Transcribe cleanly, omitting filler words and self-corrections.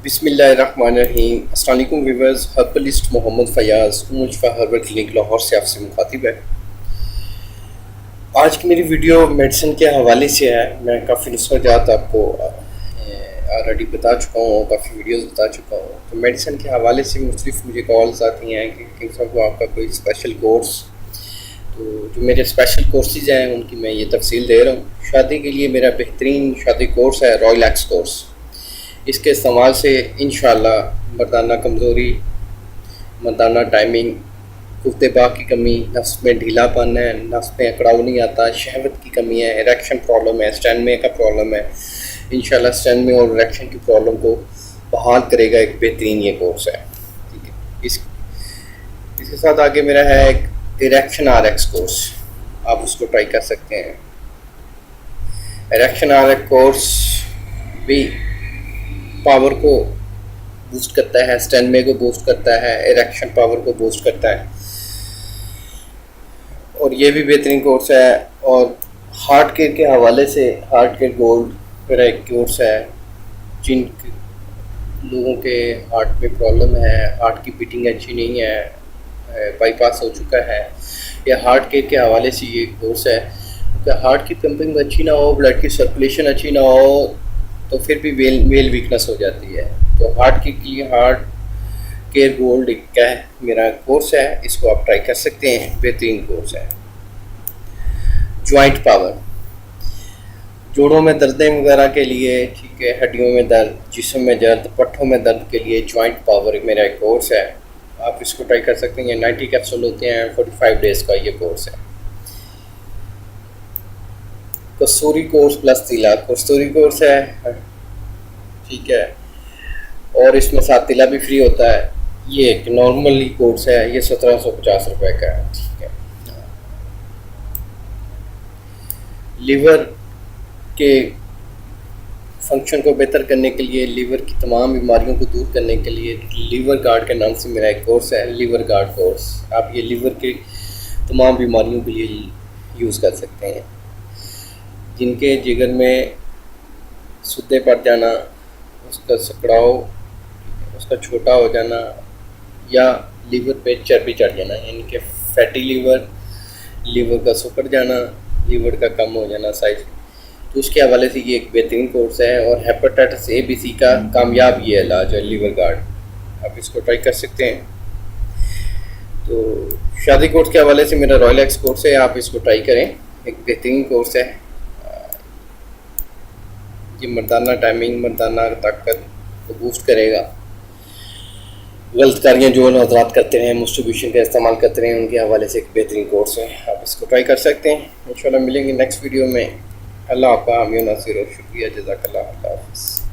बिस्मिल्लाहिर्रहमानिर्रहीम। अस्सलाम वालेकुम viewers. Herbalist Mohammad Fayaz Mushfa herbal clinic Lahore से आपसे मुखातिब है। आज की मेरी वीडियो मेडिसिन के हवाले से है। मैं काफ़ी नुस्ख़ाजात आपको ऑलरेडी बता चुका हूँ, काफ़ी वीडियोस बता चुका हूँ। तो मेडिसिन के हवाले से मुख्तलिफ मुझे कॉल्स आती हैं कि किंग साहब को आपका कोई स्पेशल कोर्स। तो जो मेरे स्पेशल कोर्सेज़ हैं उनकी मैं ये तफसील दे रहा हूँ। शादी के लिए मेरा बेहतरीन शादी कोर्स है रॉयल एक्स कोर्स। इसके इस्तेमाल से इंशाअल्लाह मर्दाना कमज़ोरी, मर्दाना टाइमिंग, कुफ्तेबा की कमी, नफ्स में ढीलापन है, नफ्स में अकड़ाव नहीं आता, शहवत की कमी है, इरेक्शन प्रॉब्लम है, स्टैंड में का प्रॉब्लम है, इंशाअल्लाह स्टैंड में और इरेक्शन की प्रॉब्लम को बहाल करेगा। एक बेहतरीन ये कोर्स है, ठीक है। इसके साथ आगे मेरा है एक इरेक्शन आर एक्स कोर्स, आप उसको ट्राई कर सकते हैं। इरेक्शन आर एक्स कोर्स भी पावर को बूस्ट करता है, स्टैंड को बूस्ट करता है, इरेक्शन पावर को बूस्ट करता है, और ये भी बेहतरीन कोर्स है। और हार्ट केयर के हवाले से हार्ट केयर गोल्ड मेरा एक कोर्स है। जिन लोगों के हार्ट में प्रॉब्लम है, हार्ट की बीटिंग अच्छी नहीं है, बाईपास हो चुका है, या हार्ट केयर के हवाले से ये कोर्स है। क्योंकि हार्ट की पंपिंग अच्छी ना हो, ब्लड की सर्कुलेशन अच्छी ना हो, तो फिर भी वेल वीकनेस हो जाती है। तो हार्ट के लिए हार्ट केयर गोल्ड का मेरा कोर्स है, इसको आप ट्राई कर सकते हैं, बेहतरीन कोर्स है। जॉइंट पावर, जोड़ों में दर्दें वगैरह के लिए, ठीक है, हड्डियों में दर्द, जिस्म में दर्द, पट्ठों में दर्द के लिए जॉइंट पावर मेरा एक कोर्स है, आप इसको ट्राई कर सकते हैं। 90 कैप्सूल होते हैं, 45 डेज़ का ये कोर्स है। कस्तूरी कोर्स प्लस तिला, कस्तूरी कोर्स है, ठीक है, और इसमें साथ तिला भी फ्री होता है। ये एक नॉर्मली कोर्स है, ये 1750 रुपये का है, ठीक है। लीवर के फंक्शन को बेहतर करने के लिए, लीवर की तमाम बीमारियों को दूर करने के लिए लीवर गार्ड के नाम से मेरा एक कोर्स है, लीवर गार्ड कोर्स। आप ये लीवर के तमाम बीमारियों के लिए यूज़ कर सकते हैं। जिनके जिगर में सुद्दे पड़ जाना, उसका सिकड़ाव, उसका छोटा हो जाना, या लीवर पे चर्बी चढ़ जाना, यानी कि फैटी लीवर, लीवर का सुकड़ जाना, लीवर का कम हो जाना साइज, तो उसके हवाले से ये एक बेहतरीन कोर्स है। और हेपेटाइटिस ए बी सी का कामयाब ये इलाज है लीवर गार्ड, आप इसको ट्राई कर सकते हैं। तो शादी कोर्स के हवाले से मेरा रॉयल एक्स कोर्स है, आप इसको ट्राई करें, एक बेहतरीन कोर्स है। ये मर्दाना टाइमिंग, मर्दाना ताकत को बूस्ट करेगा। गलत कारियाँ जो हजरात करते हैं, मस्टरबेशन का इस्तेमाल करते हैं, उनके हवाले से एक बेहतरीन कोर्स है, आप इसको ट्राई कर सकते हैं। इंशाल्लाह मिलेंगे नेक्स्ट वीडियो में। अल्लाह आपका हामी नासिर और शुक्रिया, जज़ाकल्लाह, अल्लाह हाफ़िज़।